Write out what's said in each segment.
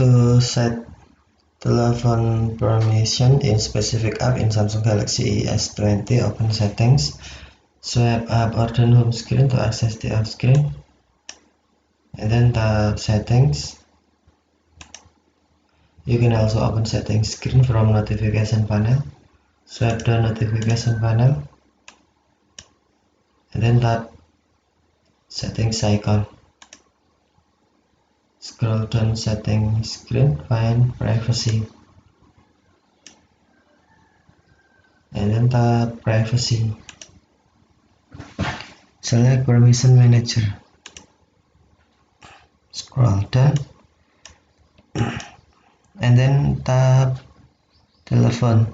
To set telephone permission in specific app in Samsung Galaxy S20, open settings, swipe up or down home screen to access the app screen, and then tap settings. You can also open settings screen from notification panel. Swipe down notification panel, and then tap settings icon. Scroll down settings screen, find privacy, and then tap privacy. Select permission manager. Scroll down and then tap telephone.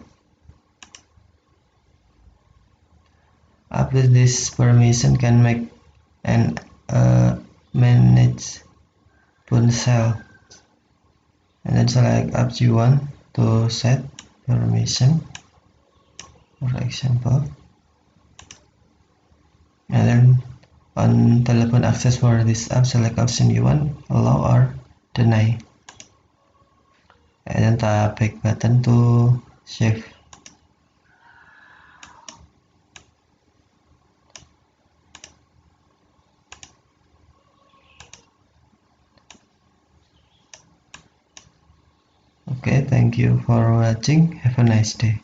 After this permission can make and manage phone cell, and then select apps you want to set permission, for example, and then on telephone access for this app, select option you want, allow or deny, and then tap back button to save. Okay, thank you for watching. Have a nice day.